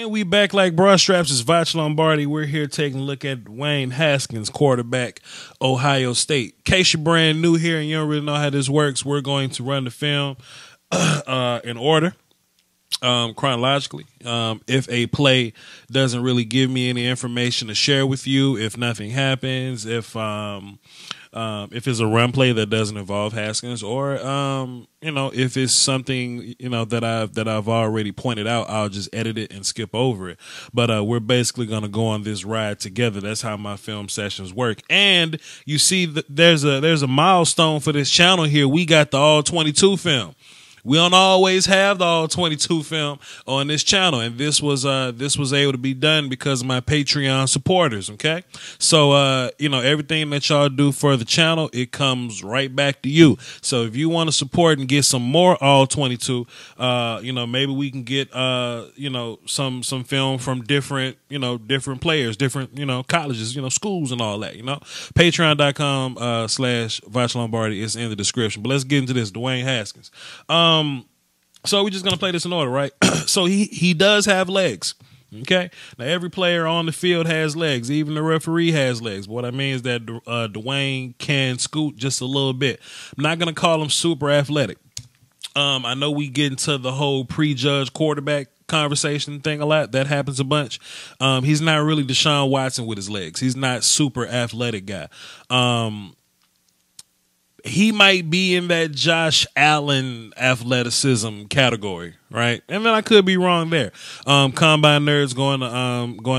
We back like bra straps. It's Voch Lombardi. We're here taking a look at Dwayne Haskins, quarterback, Ohio State. In case you're brand new here and you don't really know how this works, we're going to run the film in order, chronologically. If a play doesn't really give me any information to share with you, if nothing happens, if it's a run play that doesn't involve Haskins, or if it's something that I've already pointed out, I'll just edit it and skip over it. But we're basically gonna go on this ride together. That's how my film sessions work. And you see, there's a milestone for this channel here. We got the all 22 film. We don't always have the all 22 film on this channel, and this was able to be done because of my Patreon supporters. Okay, so everything that y'all do for the channel, it comes right back to you. So if you want to support and get some more all 22, maybe we can get some film from different players, different colleges, schools and all that. Patreon.com/Voch Lombardi is in the description. But let's get into this. Dwayne Haskins. So we're just going to play this in order, right? So he does have legs. Okay. Now every player on the field has legs. Even the referee has legs. But what I mean is that Dwayne can scoot just a little bit. I'm not going to call him super athletic. I know we get into the whole prejudged quarterback conversation thing a lot. That happens a bunch. He's not really Deshaun Watson with his legs. He's not super athletic guy. He might be in that Josh Allen athleticism category, right? And then I could be wrong there. Combine nerds going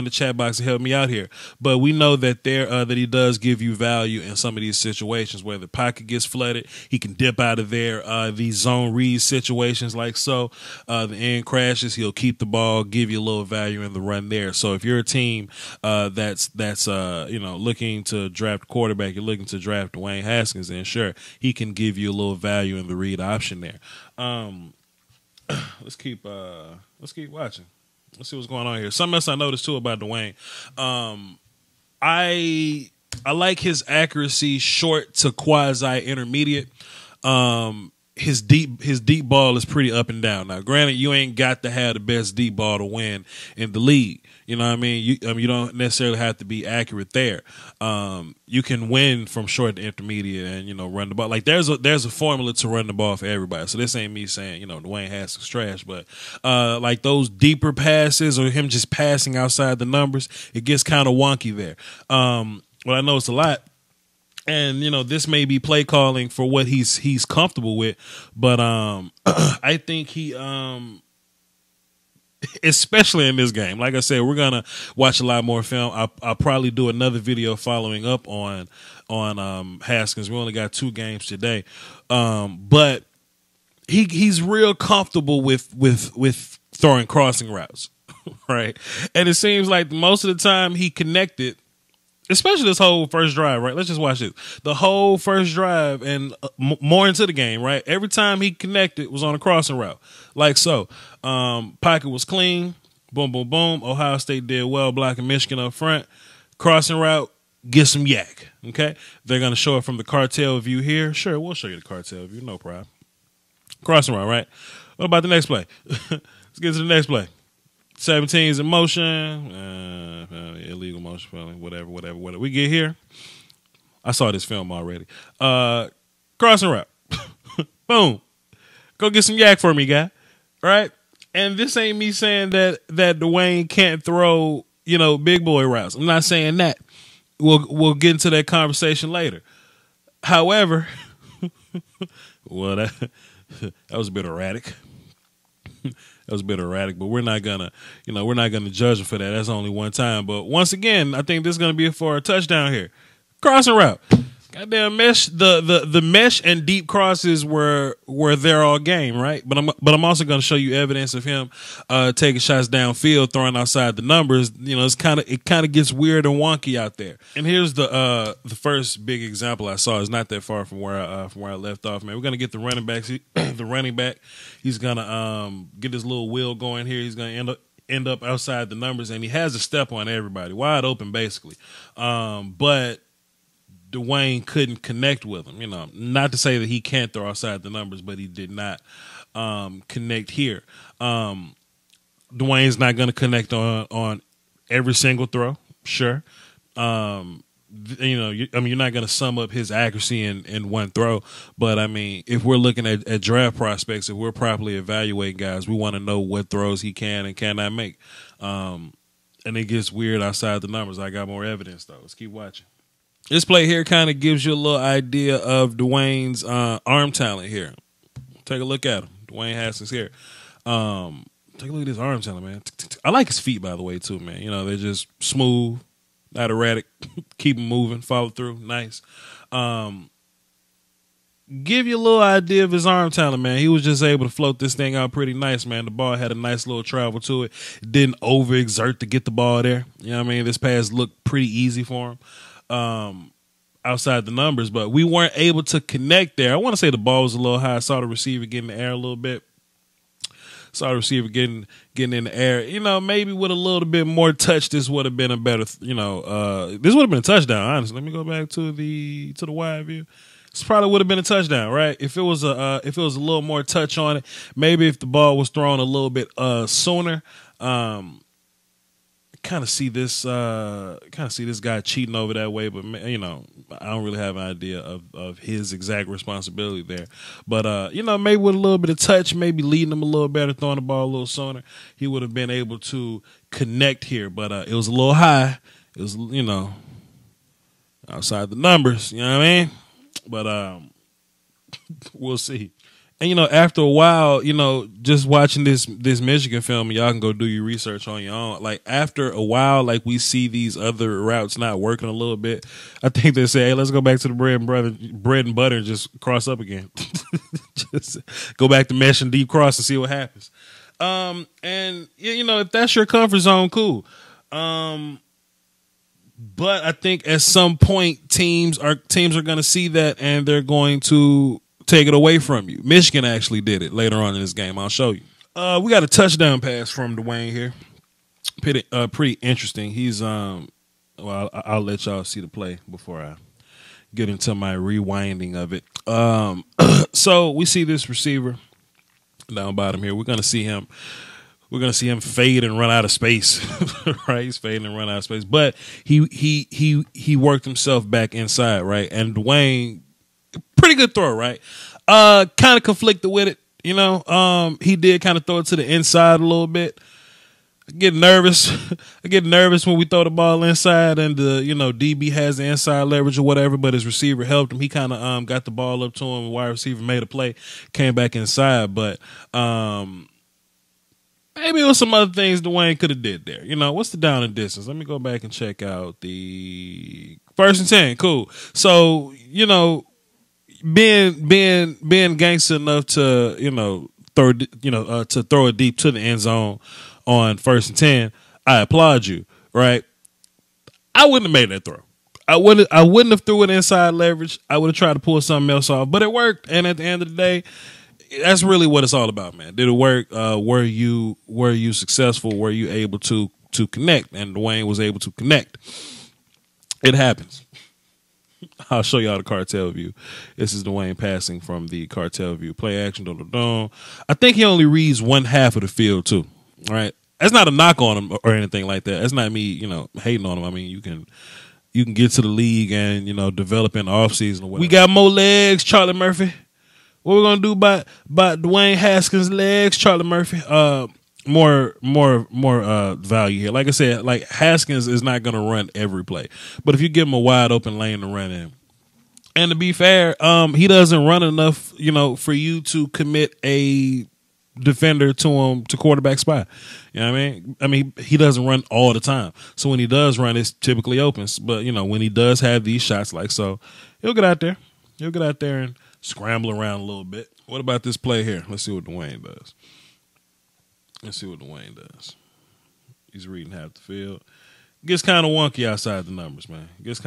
to chat box to help me out here. But we know that that he does give you value in some of these situations where the pocket gets flooded. He can dip out of there. These zone read situations like so. The end crashes. He'll keep the ball, give you a little value in the run there. So if you're a team that's looking to draft a quarterback, you're looking to draft Dwayne Haskins, then sure, he can give you a little value in the read option there. Let's keep watching. Let's see what's going on here. Something else I noticed too about Dwayne. I like his accuracy short to quasi intermediate. His deep ball is pretty up and down. Now, granted, you ain't got to have the best deep ball to win in the league. You know what I mean? You don't necessarily have to be accurate there. You can win from short to intermediate and, run the ball. Like there's a formula to run the ball for everybody. So this ain't me saying, Dwayne Haskins trash, but like those deeper passes or him just passing outside the numbers, it gets kind of wonky there. What I noticed a lot, and this may be play calling for what he's comfortable with, but I think he especially in this game, like I said, we're gonna watch a lot more film. I'll probably do another video following up on Haskins. We only got 2 games today, but he's real comfortable with throwing crossing routes, right? And it seems like most of the time he connected. Especially this whole first drive, right? Let's just watch this. The whole first drive and more into the game, right? Every time he connected was on a crossing route. Like so. Pocket was clean. Boom, boom, boom. Ohio State did well blocking Michigan up front. Crossing route, get some yak. Okay? They're going to show it from the cartel view here. Sure, we'll show you the cartel view. No problem. Crossing route, right? What about the next play? Let's get to the next play. 17's in motion, illegal motion, whatever. We get here. I saw this film already. Crossing route. Boom. Go get some yak for me, guy. All right? And this ain't me saying that Dwayne can't throw, big boy routes. I'm not saying that. We'll get into that conversation later. However, well, that was a bit erratic. That was a bit erratic, but we're not gonna judge him for that. That's only one time. But once again, I think this is gonna be for a touchdown here. Crossing route. Goddamn mesh, the mesh and deep crosses were there all game, right? But I'm also going to show you evidence of him taking shots downfield, throwing outside the numbers. You know, it kind of gets weird and wonky out there. And here's the first big example I saw. It's not that far from where I left off. Man, we're gonna get the running back. The running back, he's gonna get his little wheel going here. He's gonna end up outside the numbers, and he has a step on everybody, wide open basically. But Dwayne couldn't connect with him. You know, not to say that he can't throw outside the numbers, but he did not connect here. Dwayne's not going to connect on every single throw, sure. You know, you're not going to sum up his accuracy in one throw, but I mean, if we're looking at draft prospects, if we're properly evaluating guys, we want to know what throws he can and cannot make. And it gets weird outside the numbers. I got more evidence though. Let's keep watching. This play here kind of gives you a little idea of Dwayne's arm talent here. Take a look at him. Dwayne Haskins here. Take a look at his arm talent, man. I like his feet, by the way, too, man. You know, they're just smooth, not erratic. Keep them moving, follow through. Nice. Give you a little idea of his arm talent, man. He was just able to float this thing out pretty nice, man. The ball had a nice little travel to it. Didn't overexert to get the ball there. You know what I mean? This pass looked pretty easy for him. Outside the numbers, but we weren't able to connect there. I want to say the ball was a little high. I saw the receiver get in the air a little bit. Saw the receiver getting in the air. You know, maybe with a little bit more touch, this would have been a better. You know, this would have been a touchdown. Honestly, let me go back to the wide view. This probably would have been a touchdown, right? If it was a little more touch on it, maybe if the ball was thrown a little bit sooner. Kind of see this guy cheating over that way, but you know, I don't really have an idea of his exact responsibility there. But you know, maybe with a little bit of touch, maybe leading him a little better, throwing the ball a little sooner, he would have been able to connect here. But it was a little high. It was, you know, outside the numbers. You know what I mean? But we'll see. And, you know, after a while, you know, just watching this Michigan film, y'all can go do your research on your own. Like, after a while, like, we see these other routes not working a little bit. I think they say, hey, let's go back to the bread and butter and just cross up again. Just go back to mesh and deep cross and see what happens. And, you know, if that's your comfort zone, cool. But I think at some point, teams are going to see that and they're going to take it away from you. Michigan actually did it later on in this game. I'll show you. We got a touchdown pass from Dwayne here. Pretty interesting. He's well, I'll let y'all see the play before I get into my rewinding of it. So we see this receiver down bottom here. We're gonna see him fade and run out of space. Right? He's fading and run out of space. But he worked himself back inside, right? And Dwayne, pretty good throw, right? Kind of conflicted with it, you know. He did kind of throw it to the inside a little bit. I get nervous when we throw the ball inside and the, you know, DB has the inside leverage or whatever, but his receiver helped him. He kind of got the ball up to him. The wide receiver made a play, came back inside, but maybe it was some other things Dwayne could have did there. You know, what's the down and distance? Let me go back and check out the 1st and 10. Cool. So, you know, being gangster enough to, you know, throw it deep to the end zone on 1st and 10, I applaud you, right? I wouldn't have made that throw. I wouldn't have threw it inside leverage. I would have tried to pull something else off, but it worked. And at the end of the day, that's really what it's all about, man. Did it work? Were you successful? Were you able to connect? And Dwayne was able to connect. It happens. I'll show y'all the cartel view. This is Dwayne passing from the cartel view. Play action. I think he only reads one half of the field too. All right. That's not a knock on him or anything like that. That's not me, you know, hating on him. I mean, you can get to the league and, you know, develop in the offseason or whatever. We got more legs, Charlie Murphy. What we're gonna do about Dwayne Haskins' legs, Charlie Murphy? More value here. Like I said, like Haskins is not gonna run every play, but if you give him a wide open lane to run in, and to be fair, he doesn't run enough, you know, for you to commit a defender to quarterback spot. You know what I mean? I mean, he doesn't run all the time. So when he does run, it's typically opens. But, you know, when he does have these shots like so, he'll get out there. He'll get out there and scramble around a little bit. What about this play here? Let's see what Dwayne does. He's reading half the field. Gets kind of wonky outside the numbers, man. Got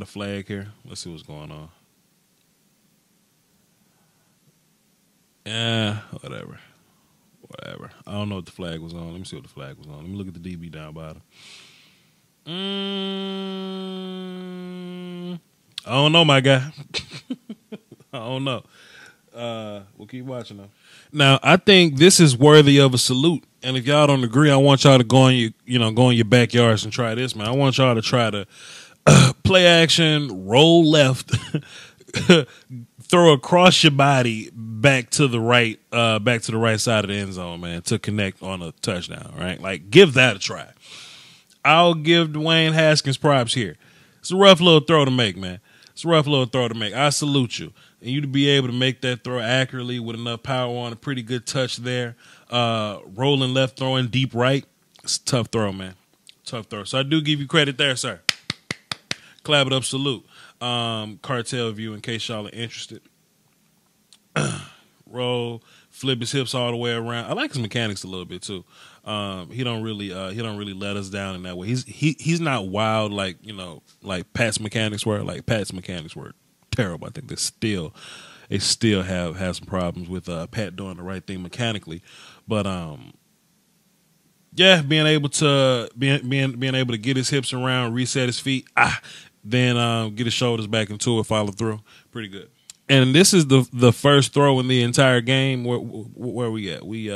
a flag here. Let's see what's going on. Yeah, whatever. I don't know what the flag was on. Let me see what the flag was on. Let me look at the DB down bottom. I don't know, my guy. I don't know. We'll keep watching though. Now, I think this is worthy of a salute. And if y'all don't agree, I want y'all to go in your backyards and try this, man. I want y'all to try to play action, roll left, throw across your body back to the right side of the end zone, man, to connect on a touchdown, right? Like, give that a try. I'll give Dwayne Haskins props here. It's a rough little throw to make, man. I salute you. And you to be able to make that throw accurately with enough power on a pretty good touch there. Rolling left, throwing deep right. It's a tough throw, man. Tough throw. So I do give you credit there, sir. Clap it up, salute. Cartel view in case y'all are interested. Roll, flip his hips all the way around. I like his mechanics a little bit too. He don't really let us down in that way. He's not wild like Pat's mechanics were. Like Pat's mechanics were terrible. I think they still have some problems with Pat doing the right thing mechanically. But being able to get his hips around, reset his feet, then get his shoulders back into it, follow through, pretty good. And this is the first throw in the entire game. Where we at? We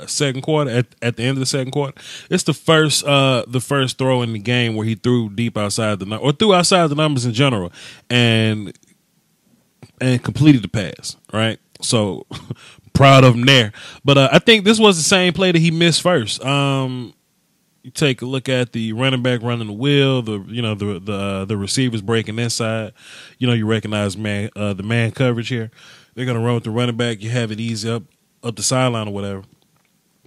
second quarter at the end of the second quarter. It's the first throw in the game where he threw deep outside threw outside the numbers in general, and completed the pass. Right. So proud of him there. But I think this was the same play that he missed first. You take a look at the running back running the wheel, the receivers breaking inside. You recognize the man coverage here. They're gonna run with the running back. You have it easy up the sideline or whatever.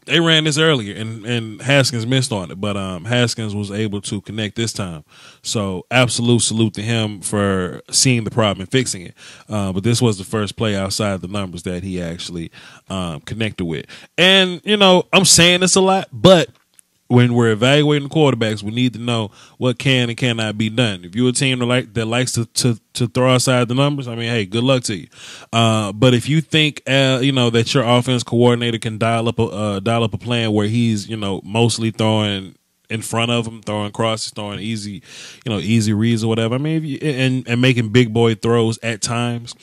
They ran this earlier and Haskins missed on it, but Haskins was able to connect this time. So absolute salute to him for seeing the problem and fixing it. But this was the first play outside the numbers that he actually connected with. And I'm saying this a lot, but when we're evaluating quarterbacks, we need to know what can and cannot be done. If you're a team that likes to throw outside the numbers, I mean, hey, good luck to you. But if you think that your offense coordinator can dial up a plan where he's mostly throwing in front of him, throwing crosses, throwing easy reads or whatever. I mean, and making big boy throws at times.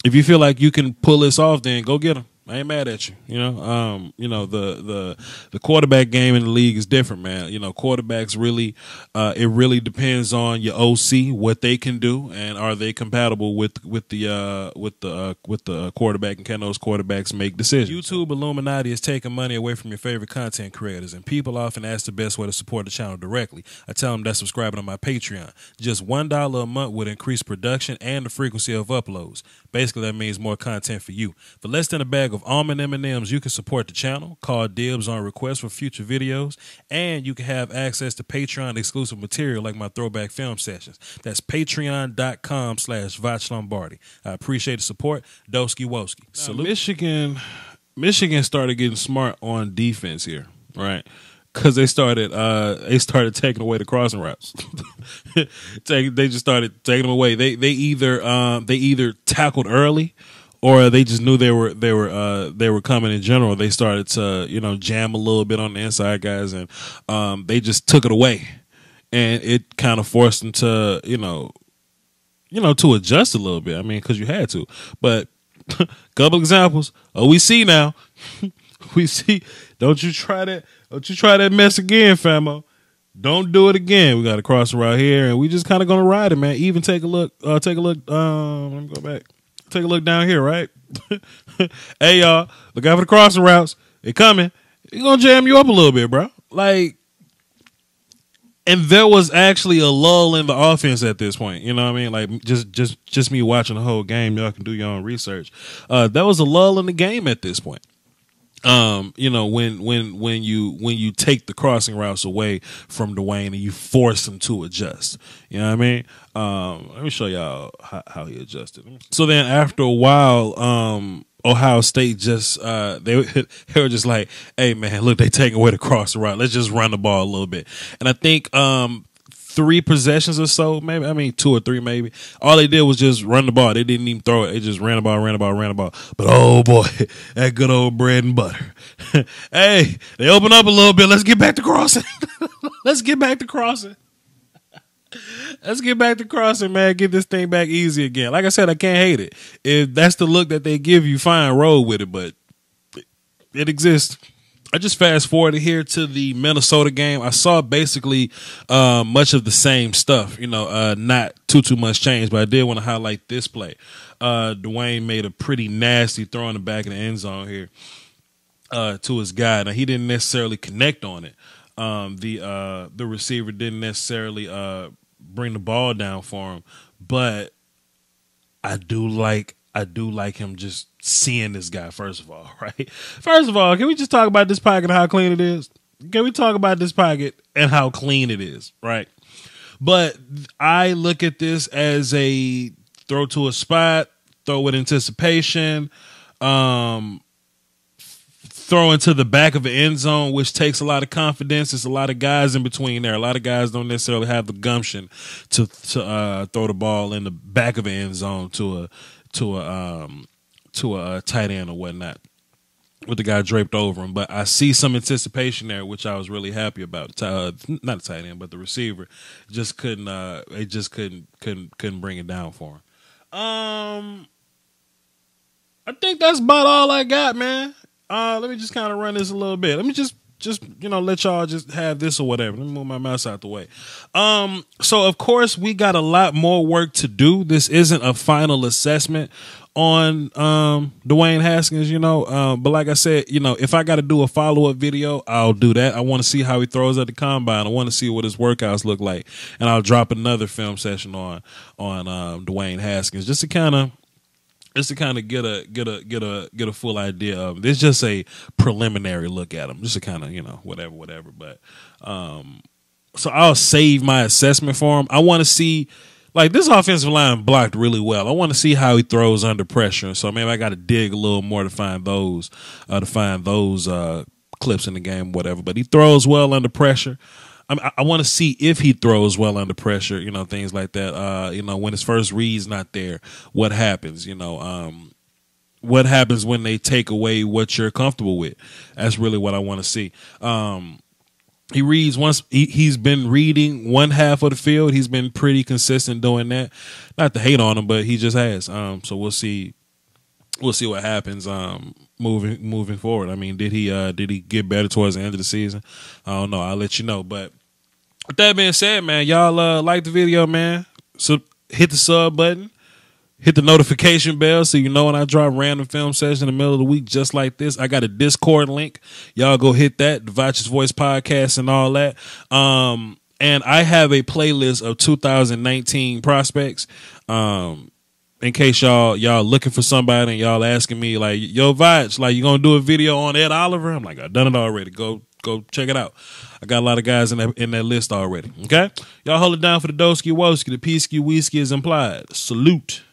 If you feel like you can pull this off, then go get him. I ain't mad at you. The quarterback game in the league is different, man. Quarterbacks really, it really depends on your OC, what they can do, and are they compatible with the quarterback, and can those quarterbacks make decisions? YouTube Illuminati is taking money away from your favorite content creators, and people often ask the best way to support the channel directly. I tell them that's subscribing to my Patreon. Just $1 a month would increase production and the frequency of uploads. Basically, that means more content for you. For less than a bag of almond M&Ms, you can support the channel, call dibs on requests for future videos, and you can have access to Patreon exclusive material like my throwback film sessions. That's patreon.com/Voch Lombardi. I appreciate the support. Doski Woski. Salute. Michigan started getting smart on defense here, right? Because they started taking away the crossing routes. They just started taking them away. They either tackled early, or they just knew they were coming in general. They started to jam a little bit on the inside guys, and they just took it away, and it kind of forced them to to adjust a little bit. I mean, because you had to. But couple examples. Oh, we see now. We see. Don't you try that mess again, famo. Don't do it again. We got to cross around here, and we just kind of gonna ride it, man. Even take a look. Let me go back. Take a look down here, right? Hey, y'all, look out for the crossing routes. They coming. It's gonna jam you up a little bit, bro. Like, And there was actually a lull in the offense at this point. You know what I mean? Like just me watching the whole game. Y'all can do your own research. There was a lull in the game at this point. You know, when you take the crossing routes away from Dwayne and you force him to adjust. You know what I mean? Let me show y'all how he adjusted. So then after a while, Ohio State just they were just like, hey man, look, they taking away the crossing route. Let's just run the ball a little bit. And I think 3 possessions or so, maybe, I mean 2 or 3 maybe. All they did was just run the ball. They didn't even throw it. They just ran the ball. But oh boy, that good old bread and butter. Hey, they open up a little bit. Let's get back to crossing. Let's get back to crossing. Let's get back to crossing, man. Get this thing back easy again. Like I said, I can't hate it. If that's the look that they give you, fine, roll with it, but it exists. I just fast forwarded here to the Minnesota game. I saw basically much of the same stuff, you know, not too much change, but I did want to highlight this play. Dwayne made a pretty nasty throw in the back of the end zone here to his guy. Now, he didn't necessarily connect on it. The receiver didn't necessarily bring the ball down for him, but I do like him just seeing this guy, first of all, right? First of all, can we just talk about this pocket and how clean it is? Can we talk about this pocket and how clean it is, right? But I look at this as a throw to a spot, throw with anticipation, throw into the back of the end zone, which takes a lot of confidence. There's a lot of guys in between there. A lot of guys don't necessarily have the gumption to throw the ball in the back of the end zone to a tight end or whatnot with the guy draped over him. But I see some anticipation there, which I was really happy about. Not the tight end, but the receiver just couldn't bring it down for him. I think that's about all I got, man. Let me just kind of run this a little bit. Let me just you know, let y'all just have this or whatever. Let me move my mouse out the way. So of course we got a lot more work to do. This isn't a final assessment on Dwayne Haskins, you know. But like I said, you know, if I got to do a follow-up video, I'll do that. I want to see how he throws at the combine. I want to see what his workouts look like, and I'll drop another film session on Dwayne Haskins just to kind of get a full idea of him. It's just a preliminary look at him, just to kind of, you know, whatever. But so I'll save my assessment for him. I want to see, like, this offensive line blocked really well. I want to see how he throws under pressure. So maybe I got to dig a little more to find those clips in the game, whatever. But he throws well under pressure. I want to see if he throws well under pressure, you know, things like that. You know, when his first read's not there, what happens? You know, what happens when they take away what you're comfortable with? That's really what I want to see. He reads once. He's been reading one half of the field. He's been pretty consistent doing that. Not to hate on him, but he just has. So we'll see. We'll see what happens. Moving forward. I mean, did he get better towards the end of the season? I don't know. I'll let you know. But with that being said, man, y'all like the video, man. So hit the sub button, hit the notification bell so you know when I drop random film sessions in the middle of the week just like this. I got a Discord link. Y'all go hit that, the Voch's Voice podcast and all that. And I have a playlist of 2019 prospects. In case y'all looking for somebody and y'all asking me like, yo, Voch, like, you gonna do a video on Ed Oliver? I'm like, I've done it already. Go check it out. I got a lot of guys in that list already. Okay, y'all hold it down for the Doski Woski. The Peasky Whiskey is implied. Salute.